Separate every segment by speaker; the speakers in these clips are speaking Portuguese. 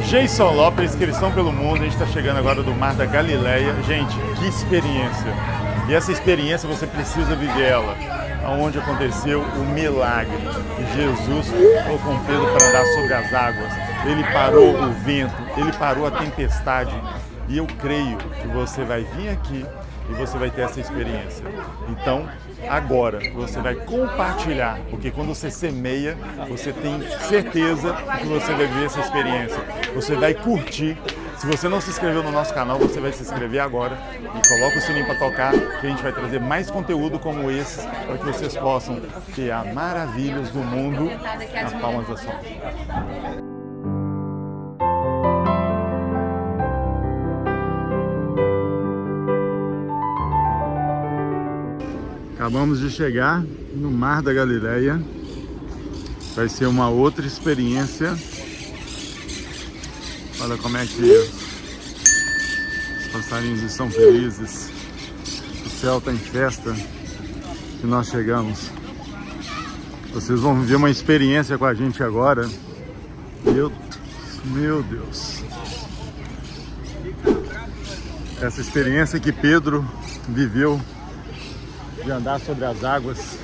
Speaker 1: Jason Lopes, Cristão pelo Mundo. A gente está chegando agora do Mar da Galileia. Gente, que experiência! E essa experiência você precisa viver ela. Onde aconteceu o milagre. Jesus foi com Pedro para andar sobre as águas. Ele parou o vento, ele parou a tempestade. E eu creio que você vai vir aqui e você vai ter essa experiência. Então, agora você vai compartilhar, porque quando você semeia, você tem certeza que você vai viver essa experiência. Você vai curtir. Se você não se inscreveu no nosso canal, você vai se inscrever agora e coloca o sininho para tocar, que a gente vai trazer mais conteúdo como esse para que vocês possam ter as maravilhas do mundo nas palmas da sua mão. Acabamos de chegar no Mar da Galileia. Vai ser uma outra experiência. Olha como é que os passarinhos estão felizes. O céu está em festa que nós chegamos. Vocês vão viver uma experiência com a gente agora. Meu Deus. Essa experiência que Pedro viveu de andar sobre as águas.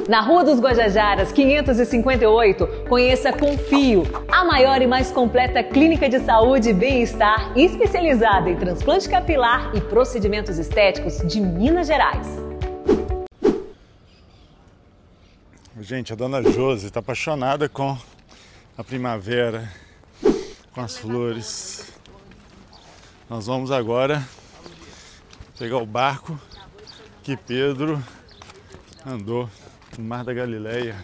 Speaker 2: Na Rua dos Guajajaras, 558, conheça Confio, a maior e mais completa clínica de saúde e bem-estar especializada em transplante capilar e procedimentos estéticos de Minas Gerais.
Speaker 1: Gente, a dona Josi está apaixonada com a primavera, com as flores. Nós vamos agora pegar o barco que Pedro andou no Mar da Galileia.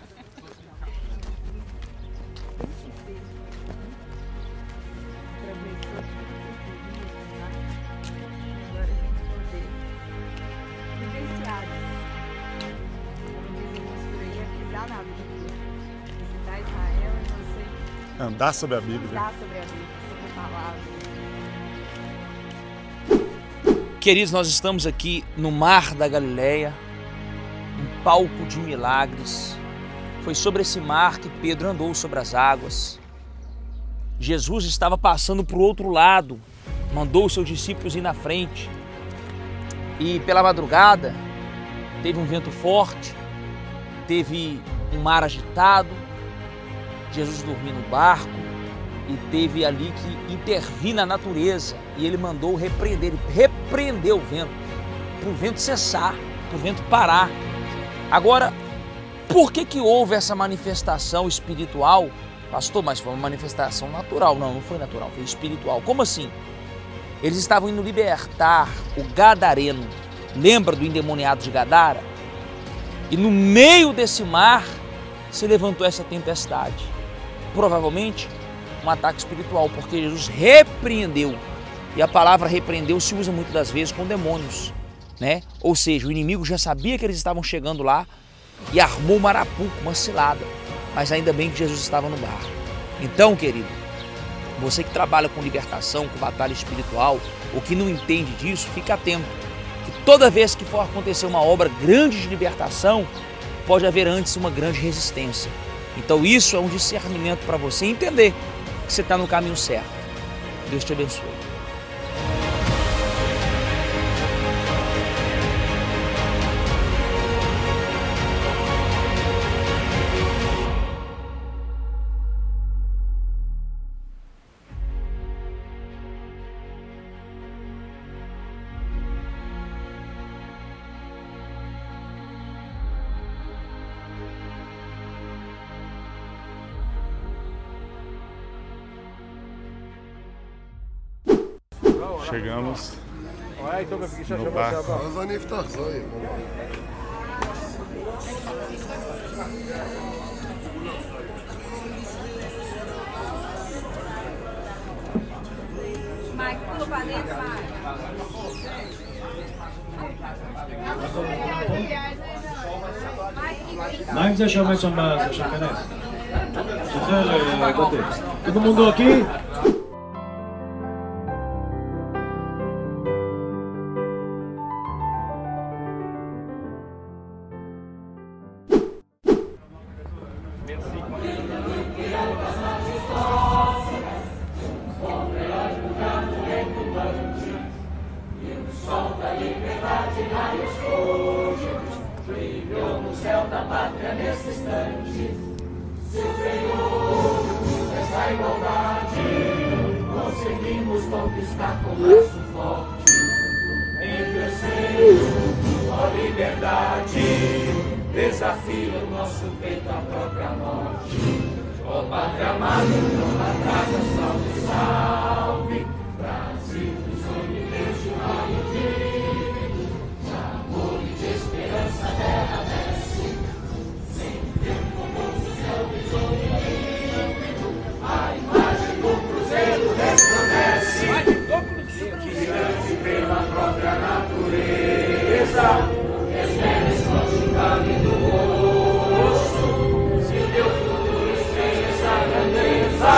Speaker 1: Andar sobre a Bíblia.
Speaker 3: Andar sobre a Bíblia, sobre a palavra.
Speaker 4: Queridos, nós estamos aqui no Mar da Galileia, um palco de milagres. Foi sobre esse mar que Pedro andou sobre as águas. Jesus estava passando para o outro lado, mandou os seus discípulos ir na frente. E pela madrugada, teve um vento forte, teve um mar agitado, Jesus dormiu no barco e teve ali que intervir na natureza. E ele mandou repreender, ele repreendeu o vento, para o vento cessar, para o vento parar. Agora, por que houve essa manifestação espiritual? Pastor, mas foi uma manifestação natural. Não, não foi natural, foi espiritual. Como assim? Eles estavam indo libertar o gadareno. Lembra do endemoniado de Gadara? E no meio desse mar se levantou essa tempestade. Provavelmente um ataque espiritual, porque Jesus repreendeu. E a palavra repreendeu se usa muitas das vezes com demônios, né? Ou seja, o inimigo já sabia que eles estavam chegando lá e armou uma arapuca, uma cilada. Mas ainda bem que Jesus estava no barco. Então, querido, você que trabalha com libertação, com batalha espiritual, ou que não entende disso, fica atento. Que toda vez que for acontecer uma obra grande de libertação, pode haver antes uma grande resistência. Então isso é um discernimento para você entender que você está no caminho certo. Deus te abençoe.
Speaker 1: Chegamos no barco.
Speaker 5: מה עם זה שעומד שם שכנס? זוכר גוטה. todo mundo aqui?
Speaker 6: está com o braço forte. Engrandecendo a liberdade, desafia o nosso peito à própria morte. Ó Pátria amada, não atraga, salve, salve. Brasil, do sonho, Deus, o raio divino, de amor e de esperança, a terra desce. Sempre famoso céu visonho, a imagem do cruzeiro resplandece. Gigante pela própria natureza, espera sorte cabe do osso. Se teu futuro esteja essa grandeza,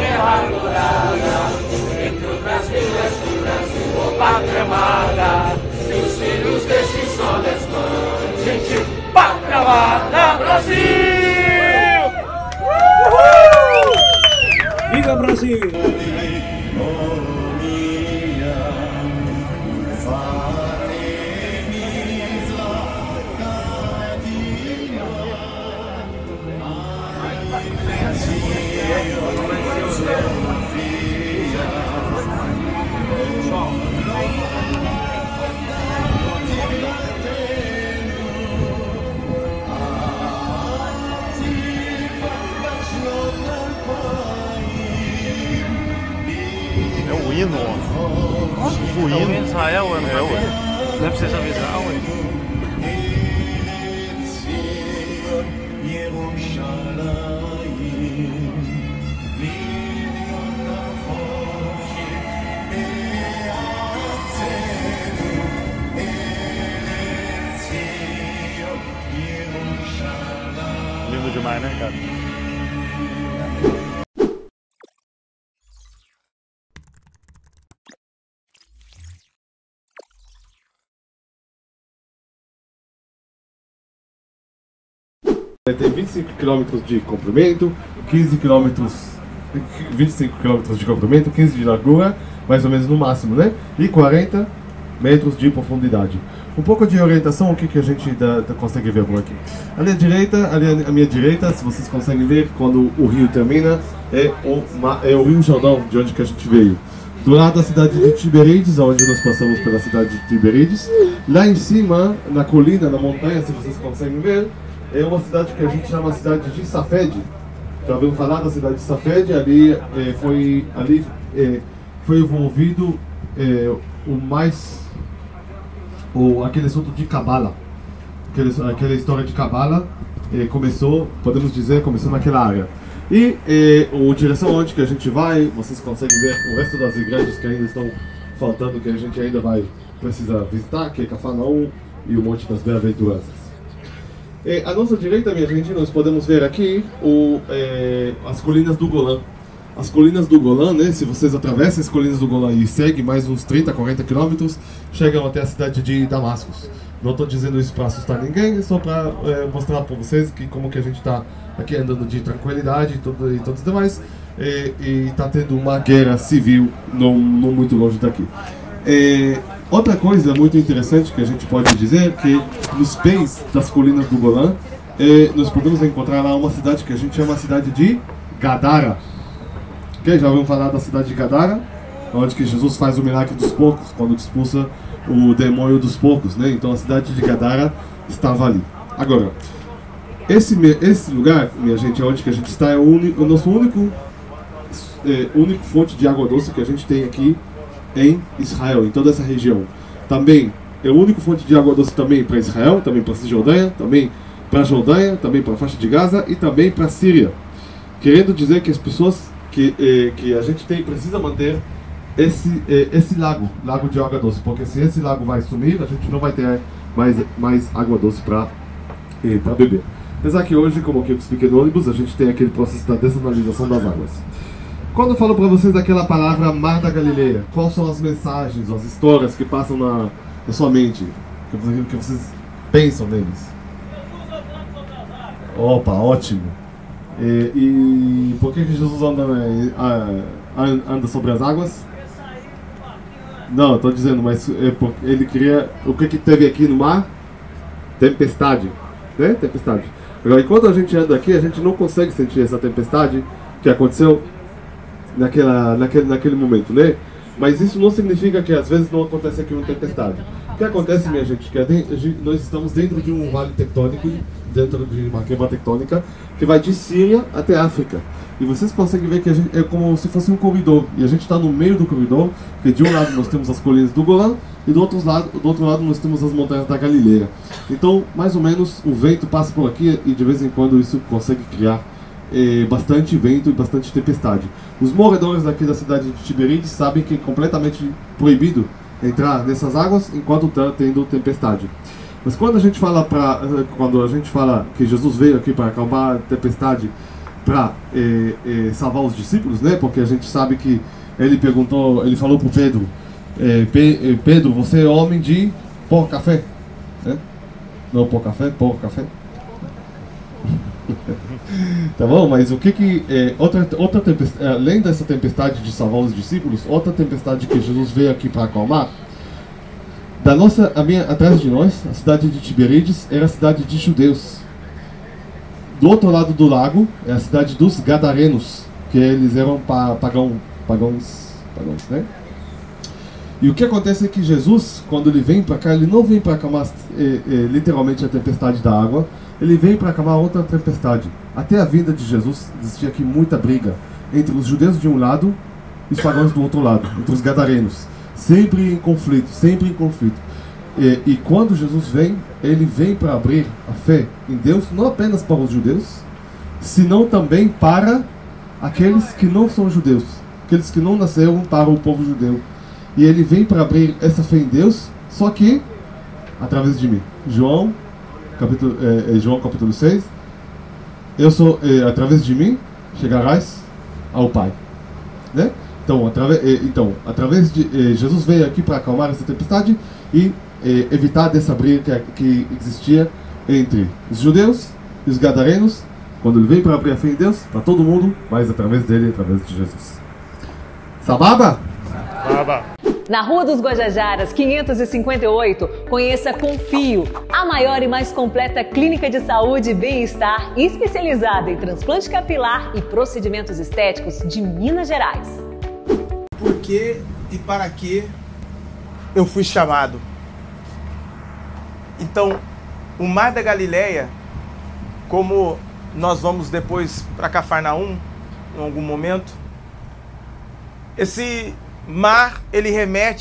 Speaker 6: guerra dourada, entre outras vilas do Brasil, ó Pátria amada, seus filhos desse sol resplandente, Pátria amada, Brasil!
Speaker 5: Viva Brasil!
Speaker 1: É o hino. O hino.
Speaker 7: É o hino de Israel, ué, não
Speaker 1: ué.
Speaker 7: Não é pra vocês avisar, ué.
Speaker 1: Lindo demais, né, cara?
Speaker 8: Tem 25 km de comprimento, 25 km de comprimento, 15 de largura, mais ou menos no máximo, né? E 40 metros de profundidade. Um pouco de orientação, o que a gente consegue ver por aqui. Ali à minha direita, se vocês conseguem ver, quando o rio termina, é o Rio Jordão, de onde que a gente veio. Do lado da cidade de Tiberíades, onde nós passamos pela cidade de Tiberíades. Lá em cima, na colina, na montanha, se vocês conseguem ver, é uma cidade que a gente chama a cidade de Safed. Já ouviram falar da cidade de Safed? Ali foi envolvido aquele assunto de Cabala. Aquela história de Cabala começou naquela área. E a direção onde que a gente vai, vocês conseguem ver o resto das igrejas que ainda estão faltando, que a gente ainda vai precisar visitar, que é Cafarnaum e o Monte das Bem-aventuranças. À nossa direita, minha gente, nós podemos ver aqui as colinas do Golã. As colinas do Golã, né, se vocês atravessam as colinas do Golã e seguem mais uns 30, 40 quilômetros, chegam até a cidade de Damasco. Não estou dizendo isso para assustar ninguém, é só para mostrar para vocês como que a gente está aqui andando de tranquilidade e todos os demais, e está tendo uma guerra civil não muito longe daqui. Outra coisa muito interessante que a gente pode dizer que nos pés das colinas do Golã nós podemos encontrar lá uma cidade que a gente chama a cidade de Gadara. Okay? Já ouviram falar da cidade de Gadara? Onde que Jesus faz o milagre dos porcos, quando expulsa o demônio dos porcos, né? Então a cidade de Gadara estava ali. Agora, esse lugar, minha gente, onde que a gente está, é o nosso único fonte de água doce que a gente tem aqui em Israel, em toda essa região. Também é o único fonte de água doce também para Israel, também para Cisjordânia, também para a Jordânia, também para a faixa de Gaza e também para a Síria. Querendo dizer que as pessoas que a gente precisa manter esse lago de água doce, porque se esse lago vai sumir, a gente não vai ter mais água doce para beber. Apesar que hoje, como eu expliquei no ônibus, a gente tem aquele processo da dessalinização das águas. Quando eu falo para vocês daquela palavra Mar da Galileia, quais são as mensagens, as histórias que passam na sua mente, que vocês pensam neles? Opa, ótimo! E por que Jesus anda sobre as águas? Não, estou dizendo, mas porque ele queria... O que teve aqui no mar? Tempestade, né? Tempestade. Agora, enquanto a gente anda aqui, a gente não consegue sentir essa tempestade que aconteceu naquele momento, né? Mas isso não significa que às vezes não acontece aqui uma tempestade. O que acontece, minha gente, nós estamos dentro de um vale tectônico, dentro de uma quebra tectônica, que vai de Síria até África. E vocês conseguem ver que é como se fosse um corredor. E a gente está no meio do corredor, porque de um lado nós temos as colinas do Golã, e do outro lado nós temos as montanhas da Galileia. Então, mais ou menos, o vento passa por aqui e de vez em quando isso consegue criar bastante vento e bastante tempestade. Os moradores daqui da cidade de Tiberíades sabem que é completamente proibido entrar nessas águas enquanto está tendo tempestade. Mas quando a gente fala que Jesus veio aqui para acalmar a tempestade, para salvar os discípulos, né? Porque a gente sabe que ele falou para Pedro, Pedro, você é homem de pôr café, né? Não pôr café, pôr café. Tá bom, mas o que outra tempestade, além dessa tempestade de salvar os discípulos, outra tempestade que Jesus veio aqui para acalmar, atrás de nós, a cidade de Tiberíades era a cidade de judeus. Do outro lado do lago é a cidade dos Gadarenos, que eles eram pagãos, né? E o que acontece é que Jesus, quando ele vem para cá, ele não vem para acalmar literalmente a tempestade da água, ele vem para acalmar outra tempestade. Até a vinda de Jesus existia aqui muita briga entre os judeus de um lado e os pagãos do outro lado, entre os Gadarenos. Sempre em conflito, sempre em conflito. E quando Jesus vem, ele vem para abrir a fé em Deus, não apenas para os judeus, senão também para aqueles que não são judeus, aqueles que não nasceram para o povo judeu. E ele vem para abrir essa fé em Deus, só que através de mim. João capítulo 6, através de mim chegarás ao Pai, né? Através de Jesus veio aqui para acalmar essa tempestade e evitar dessa briga que existia entre os judeus e os gadarenos, quando ele veio para abrir a fé em Deus, para todo mundo, mas através dele, através de Jesus. Sababa?
Speaker 1: Sababa.
Speaker 2: Na Rua dos Guajajaras, 558, conheça Confio, a maior e mais completa clínica de saúde e bem-estar especializada em transplante capilar e procedimentos estéticos de Minas Gerais.
Speaker 9: Por que e para que eu fui chamado? Então, o Mar da Galileia, como nós vamos depois para Cafarnaum, em algum momento, esse mar,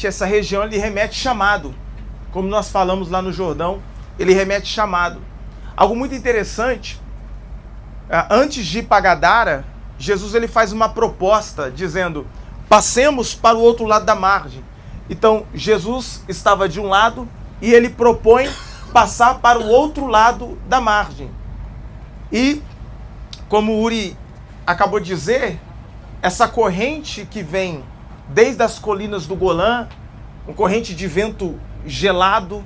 Speaker 9: essa região, ele remete chamado. Como nós falamos lá no Jordão, ele remete chamado. Algo muito interessante, antes de ir para Gadara, Jesus ele faz uma proposta, dizendo, passemos para o outro lado da margem. Então, Jesus estava de um lado e ele propõe passar para o outro lado da margem. E, como o Uri acabou de dizer, essa corrente que vem desde as colinas do Golã, uma corrente de vento gelado,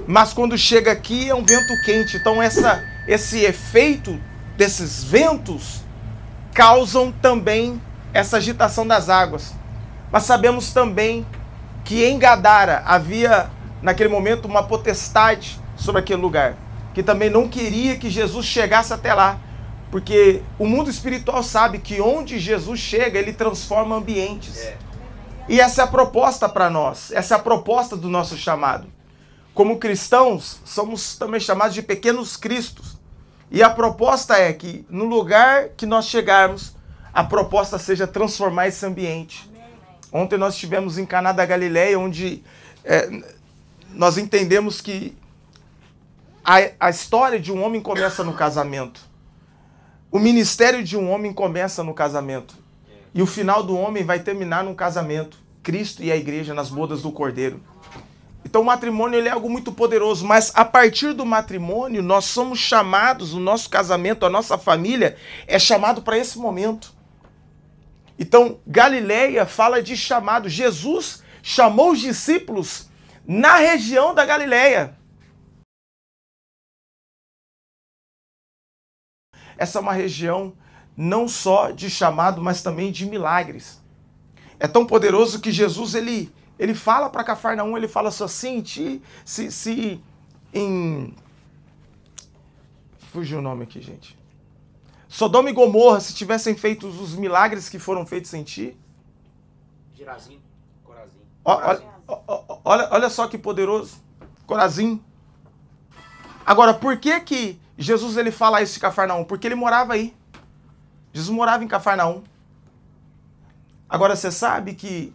Speaker 9: mas quando chega aqui é um vento quente. Então esse efeito desses ventos causam também essa agitação das águas. Mas sabemos também que em Gadara havia naquele momento uma potestade sobre aquele lugar, que também não queria que Jesus chegasse até lá, porque o mundo espiritual sabe que onde Jesus chega, ele transforma ambientes. E essa é a proposta para nós, essa é a proposta do nosso chamado. Como cristãos, somos também chamados de pequenos cristos. E a proposta é que no lugar que nós chegarmos, a proposta seja transformar esse ambiente. Ontem nós estivemos em Caná da Galileia, onde nós entendemos que a história de um homem começa no casamento. O ministério de um homem começa no casamento. E o final do homem vai terminar num casamento. Cristo e a igreja nas bodas do Cordeiro. Então o matrimônio ele é algo muito poderoso, mas a partir do matrimônio nós somos chamados, o nosso casamento, a nossa família é chamado para esse momento. Então Galileia fala de chamado. Jesus chamou os discípulos na região da Galileia. Essa é uma região não só de chamado, mas também de milagres. É tão poderoso que Jesus, ele fala para Cafarnaum, ele fala assim, se em... Fugiu o nome aqui, gente. Sodoma e Gomorra, se tivessem feito os milagres que foram feitos em ti. Olha só que poderoso. Corazim. Agora, por que Jesus ele fala isso de Cafarnaum? Porque ele morava aí. Jesus morava em Cafarnaum. Agora, você sabe que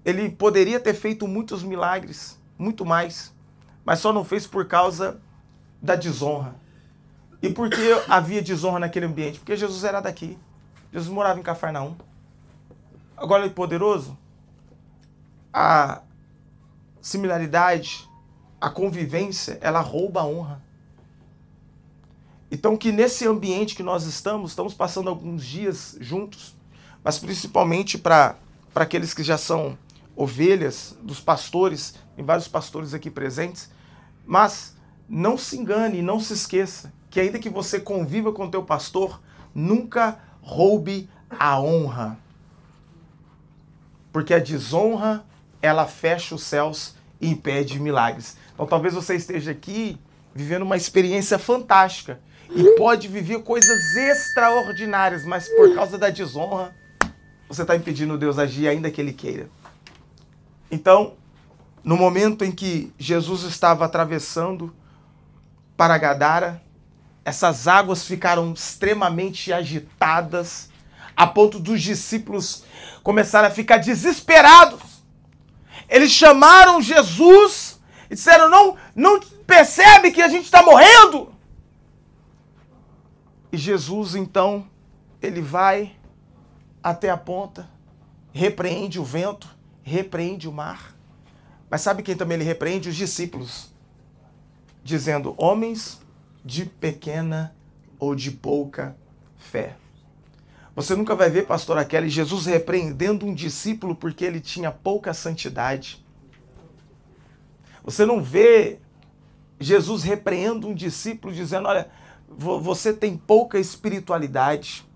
Speaker 9: ele poderia ter feito muitos milagres, muito mais, mas só não fez por causa da desonra. E por que havia desonra naquele ambiente? Porque Jesus era daqui. Jesus morava em Cafarnaum. Agora, ele é poderoso. A similaridade, a convivência, ela rouba a honra. Então, que nesse ambiente que nós estamos passando alguns dias juntos, mas principalmente para aqueles que já são ovelhas dos pastores, tem vários pastores aqui presentes, mas não se engane, não se esqueça, que ainda que você conviva com o teu pastor, nunca roube a honra. Porque a desonra, ela fecha os céus e impede milagres. Então talvez você esteja aqui vivendo uma experiência fantástica e pode viver coisas extraordinárias, mas por causa da desonra, você está impedindo Deus agir ainda que Ele queira. Então, no momento em que Jesus estava atravessando para Gadara, essas águas ficaram extremamente agitadas, a ponto dos discípulos começarem a ficar desesperados. Eles chamaram Jesus e disseram, não percebe que a gente está morrendo? E Jesus, então, ele vai até a ponta, repreende o vento, repreende o mar. Mas sabe quem também ele repreende? Os discípulos, dizendo, homens de pequena ou de pouca fé. Você nunca vai ver, pastora Kelly, Jesus repreendendo um discípulo porque ele tinha pouca santidade. Você não vê Jesus repreendendo um discípulo dizendo, olha, você tem pouca espiritualidade.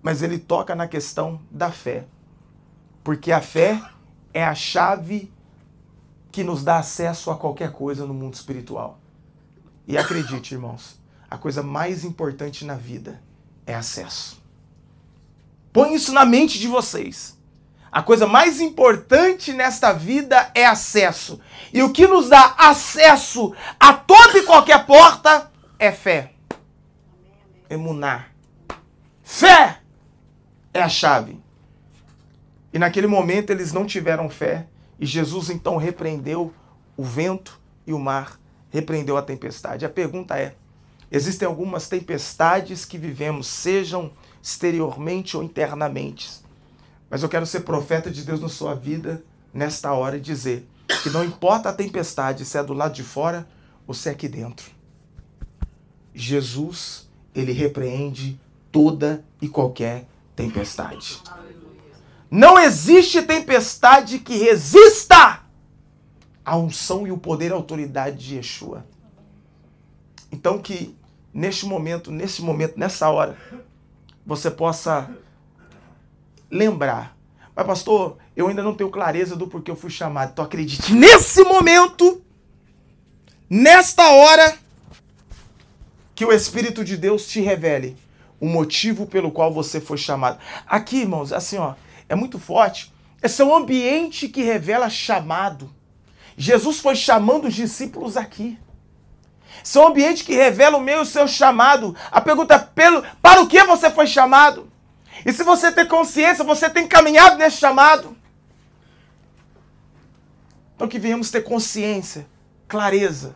Speaker 9: Mas ele toca na questão da fé. Porque a fé é a chave que nos dá acesso a qualquer coisa no mundo espiritual. E acredite, irmãos, a coisa mais importante na vida é acesso. Põe isso na mente de vocês. A coisa mais importante nesta vida é acesso. E o que nos dá acesso a toda e qualquer porta é fé. Emuná. Fé é a chave. E naquele momento eles não tiveram fé. E Jesus então repreendeu o vento e o mar. Repreendeu a tempestade. A pergunta é, existem algumas tempestades que vivemos, sejam exteriormente ou internamente. Mas eu quero ser profeta de Deus na sua vida nesta hora e dizer que não importa a tempestade, se é do lado de fora ou se é aqui dentro. Jesus, ele repreende toda e qualquer tempestade. Não existe tempestade que resista à unção e o poder e a autoridade de Yeshua. Então que neste momento, nessa hora, você possa lembrar. Mas pastor, eu ainda não tenho clareza do porquê eu fui chamado. Então acredite, nesse momento, nesta hora, que o Espírito de Deus te revele o motivo pelo qual você foi chamado. Aqui, irmãos, assim, ó, é muito forte. Esse é um ambiente que revela chamado. Jesus foi chamando os discípulos aqui. Esse é um ambiente que revela o meu e o seu chamado. A pergunta é, para o que você foi chamado? E se você tem consciência, você tem caminhado nesse chamado? Então que venhamos ter consciência, clareza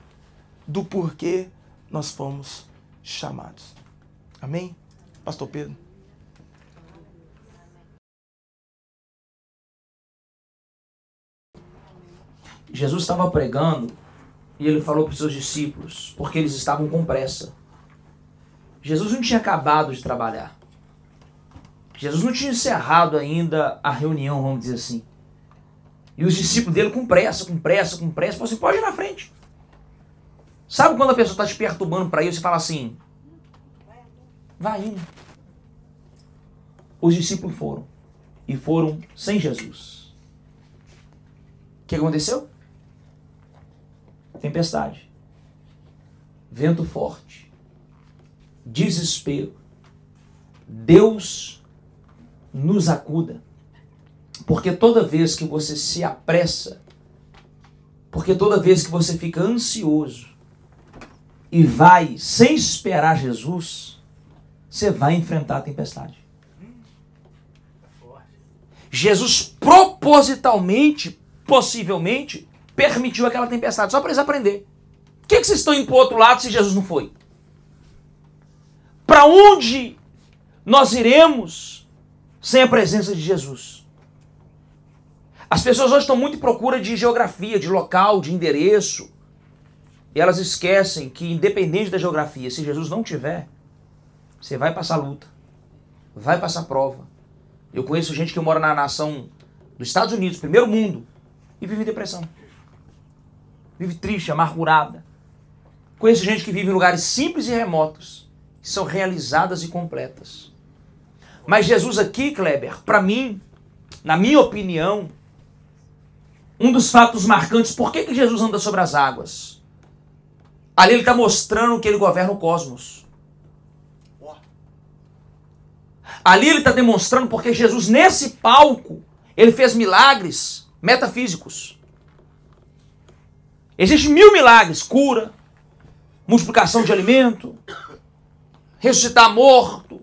Speaker 9: do porquê nós fomos chamados. Amém? Pastor Pedro.
Speaker 4: Jesus estava pregando e ele falou para os seus discípulos, porque eles estavam com pressa. Jesus não tinha acabado de trabalhar. Jesus não tinha encerrado ainda a reunião, vamos dizer assim. E os discípulos dele com pressa, falaram assim, pode ir na frente. Sabe quando a pessoa está te perturbando para isso e fala assim, vai indo. Os discípulos foram. E foram sem Jesus. O que aconteceu? Tempestade. Vento forte. Desespero. Deus nos acuda. Porque toda vez que você se apressa, porque toda vez que você fica ansioso e vai sem esperar Jesus, você vai enfrentar a tempestade. Jesus propositalmente, possivelmente, permitiu aquela tempestade, só para eles aprenderem. Por que vocês estão indo para o outro lado se Jesus não foi? Para onde nós iremos sem a presença de Jesus? As pessoas hoje estão muito em procura de geografia, de local, de endereço. E elas esquecem que, independente da geografia, se Jesus não tiver, você vai passar luta, vai passar prova. Eu conheço gente que mora na nação dos Estados Unidos, primeiro mundo, e vive em depressão. Vive triste, amargurada. Conheço gente que vive em lugares simples e remotos, que são realizadas e completas. Mas Jesus aqui, Kleber, para mim, na minha opinião, um dos fatos marcantes, por que Jesus anda sobre as águas? Ali ele está mostrando que ele governa o cosmos. Ali ele está demonstrando porque Jesus, nesse palco, ele fez milagres metafísicos. Existem 1000 milagres: cura, multiplicação de alimento, ressuscitar morto.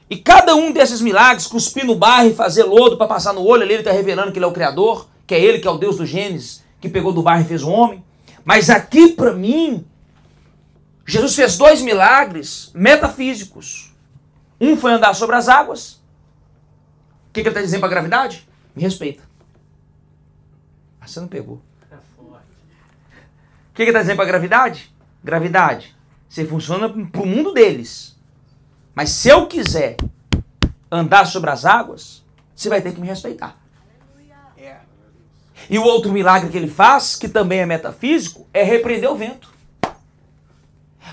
Speaker 4: E cada um desses milagres, cuspir no barro e fazer lodo para passar no olho, ali ele está revelando que ele é o Criador, que é ele que é o Deus do Gênesis, que pegou do barro e fez o homem. Mas aqui, para mim, Jesus fez 2 milagres metafísicos. Um foi andar sobre as águas. O que ele está dizendo para a gravidade? Me respeita. Ah, você não pegou. O que ele está dizendo para a gravidade? Gravidade, você funciona para o mundo deles. Mas se eu quiser andar sobre as águas, você vai ter que me respeitar. E o outro milagre que ele faz, que também é metafísico, é repreender o vento.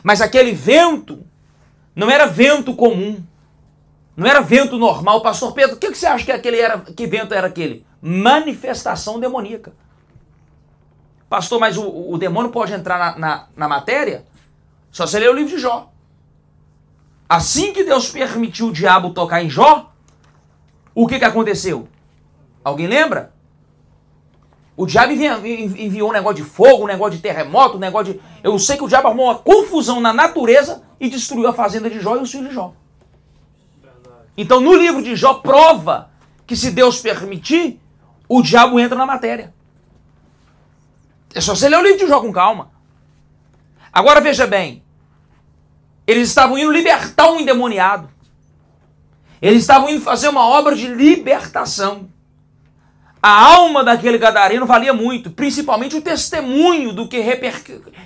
Speaker 4: Mas aquele vento não era vento comum. Não era vento normal. Pastor Pedro, o que você acha que vento era aquele? Manifestação demoníaca. Pastor, mas o demônio pode entrar na matéria? Só você ler o livro de Jó. Assim que Deus permitiu o diabo tocar em Jó, o que aconteceu? Alguém lembra? O diabo enviou um negócio de fogo, um negócio de terremoto, um negócio de... Eu sei que o diabo arrumou uma confusão na natureza e destruiu a fazenda de Jó e os filhos de Jó. Então, no livro de Jó, prova que se Deus permitir, o diabo entra na matéria. É só você ler o livro de Jó com calma. Agora, veja bem. Eles estavam indo libertar um endemoniado. Eles estavam indo fazer uma obra de libertação. A alma daquele gadareno valia muito, principalmente o testemunho do que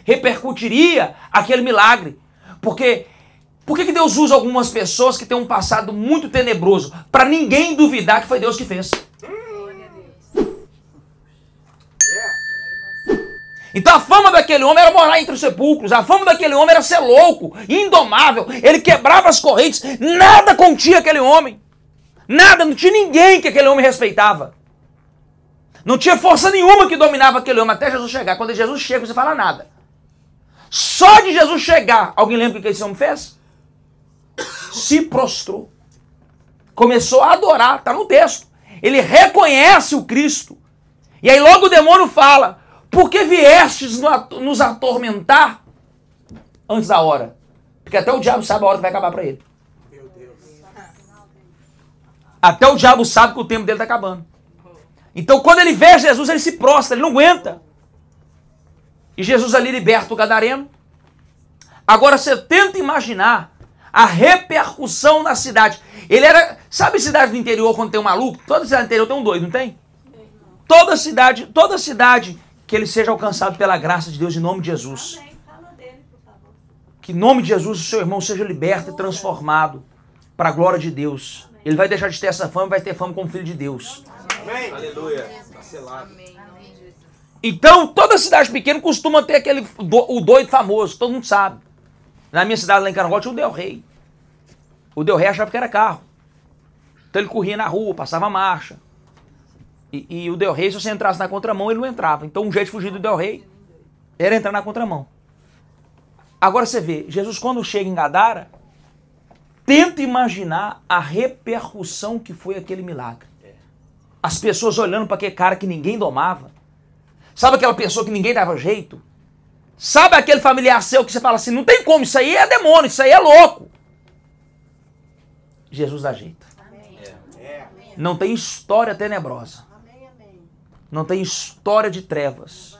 Speaker 4: repercutiria aquele milagre. Porque... Por que Deus usa algumas pessoas que têm um passado muito tenebroso? Para ninguém duvidar que foi Deus que fez. Então a fama daquele homem era morar entre os sepulcros. A fama daquele homem era ser louco, indomável. Ele quebrava as correntes. Nada continha aquele homem. Nada, não tinha ninguém que aquele homem respeitava. Não tinha força nenhuma que dominava aquele homem até Jesus chegar. Quando Jesus chega, você fala nada. Só de Jesus chegar, alguém lembra o que esse homem fez? Se prostrou. Começou a adorar, está no texto. Ele reconhece o Cristo. E aí logo o demônio fala: por que viestes nos atormentar antes da hora? Porque até o diabo sabe a hora que vai acabar para ele. Meu Deus. Até o diabo sabe que o tempo dele está acabando. Então quando ele vê Jesus, ele se prostra, ele não aguenta. E Jesus ali liberta o gadareno. Agora você tenta imaginar a repercussão na cidade. Ele era... Sabe cidade do interior quando tem um maluco? Toda cidade do interior tem um doido, não tem? Toda cidade que ele seja alcançado pela graça de Deus em nome de Jesus. Que em nome de Jesus o seu irmão seja liberto e transformado para a glória de Deus. Ele vai deixar de ter essa fama e vai ter fama como filho de Deus.
Speaker 9: Amém. Aleluia.
Speaker 4: Então, toda cidade pequena costuma ter o doido famoso, todo mundo sabe. Na minha cidade, lá em Carangola, tinha o Del Rey. O Del Rey achava que era carro. Então ele corria na rua, passava marcha. E o Del Rey, se você entrasse na contramão, ele não entrava. Então um jeito de fugir do Del Rey era entrar na contramão. Agora você vê, Jesus quando chega em Gadara, tenta imaginar a repercussão que foi aquele milagre. As pessoas olhando para aquele cara que ninguém domava. Sabe aquela pessoa que ninguém dava jeito? Sabe aquele familiar seu que você fala assim, não tem como, isso aí é demônio, isso aí é louco. Jesus dá jeito. Não tem história tenebrosa. Não tem história de trevas.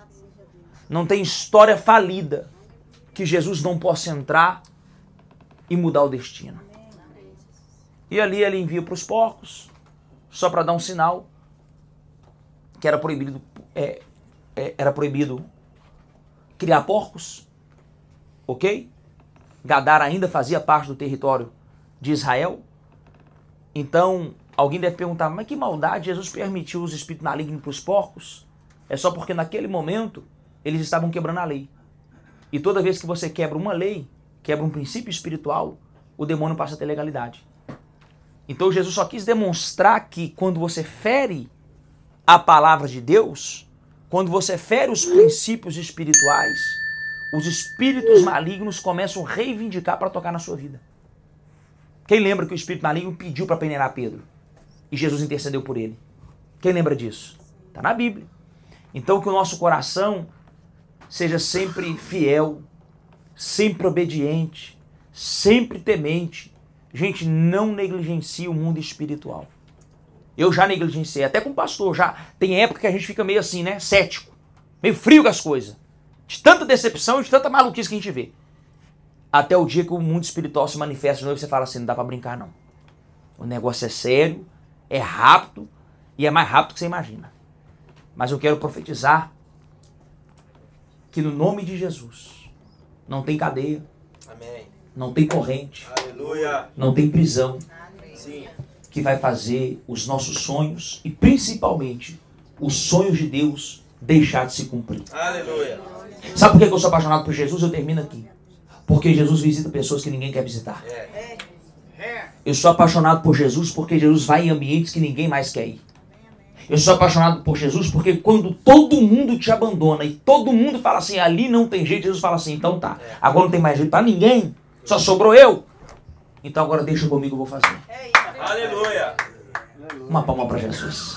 Speaker 4: Não tem história falida que Jesus não possa entrar e mudar o destino. E ali ele envia para os porcos, só para dar um sinal que era proibido, criar porcos, ok? Gadar ainda fazia parte do território de Israel. Então, alguém deve perguntar, mas que maldade Jesus permitiu os espíritos malignos para os porcos? É só porque naquele momento eles estavam quebrando a lei. E toda vez que você quebra uma lei, quebra um princípio espiritual, o demônio passa a ter legalidade. Então Jesus só quis demonstrar que quando você fere a palavra de Deus, quando você fere os princípios espirituais, os espíritos malignos começam a reivindicar para tocar na sua vida. Quem lembra que o espírito maligno pediu para peneirar Pedro? E Jesus intercedeu por ele. Quem lembra disso? Está na Bíblia. Então que o nosso coração seja sempre fiel, sempre obediente, sempre temente. Gente, não negligencie o mundo espiritual. Eu já negligenciei, até com o pastor, já tem época que a gente fica meio assim, né, cético, meio frio com as coisas. De tanta decepção e de tanta maluquice que a gente vê. Até o dia que o mundo espiritual se manifesta de novo e você fala assim, não dá pra brincar não. O negócio é sério, é rápido e é mais rápido que você imagina. Mas eu quero profetizar que no nome de Jesus não tem cadeia, amém, não tem corrente, aleluia, não tem prisão, sim, que vai fazer os nossos sonhos e principalmente os sonhos de Deus deixar de se cumprir. Aleluia. Sabe por que eu sou apaixonado por Jesus? Eu termino aqui. Porque Jesus visita pessoas que ninguém quer visitar. Eu sou apaixonado por Jesus porque Jesus vai em ambientes que ninguém mais quer ir. Eu sou apaixonado por Jesus porque quando todo mundo te abandona e todo mundo fala assim, ali não tem jeito, Jesus fala assim, então tá, agora não tem mais jeito pra ninguém, só sobrou eu. Então agora deixa comigo, eu vou fazer. Aleluia. Uma palma para Jesus.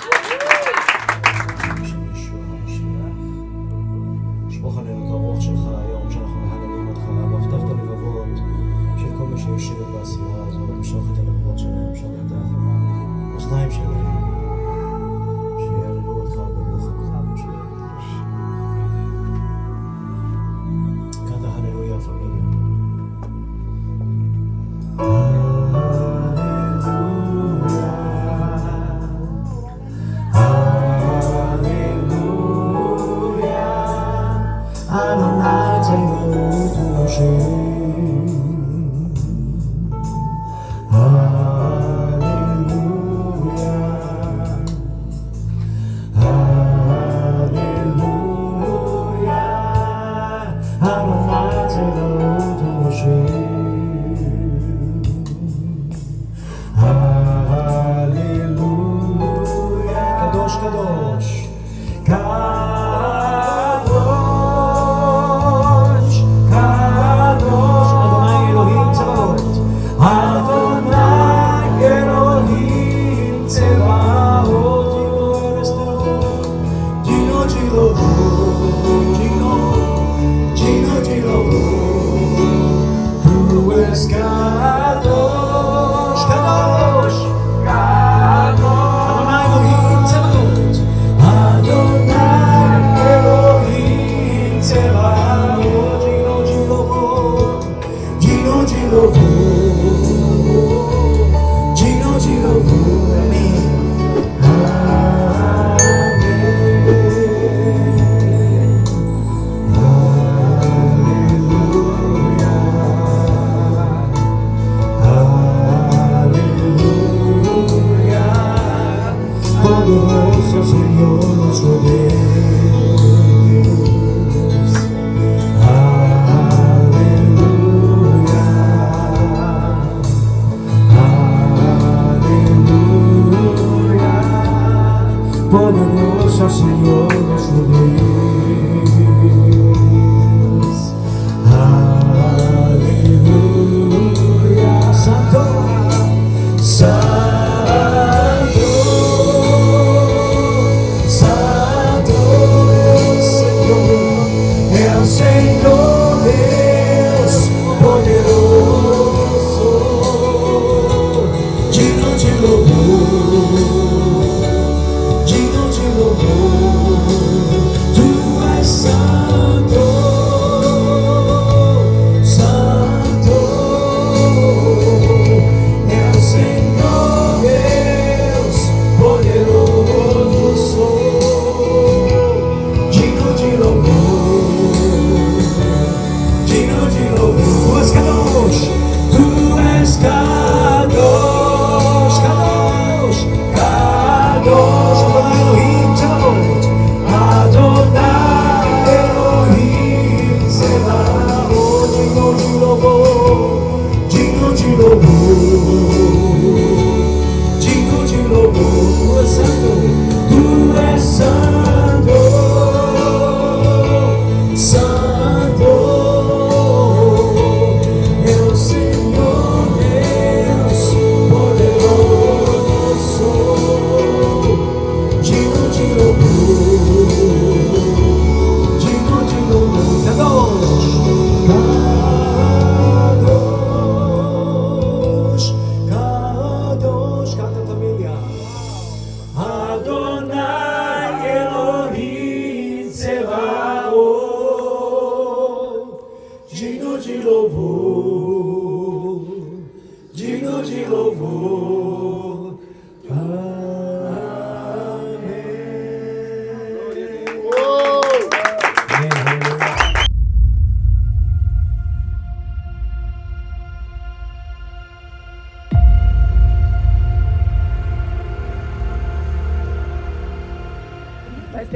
Speaker 10: Santo,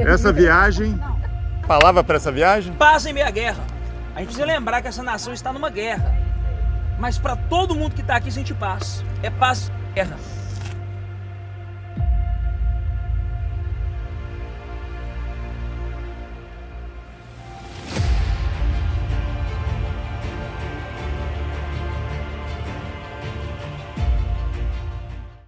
Speaker 6: Senhor.
Speaker 1: Essa viagem, palavra para essa viagem?
Speaker 4: Paz em meio à guerra. A gente precisa lembrar que essa nação está numa guerra. Mas para todo mundo que está aqui, sente paz. É paz em guerra.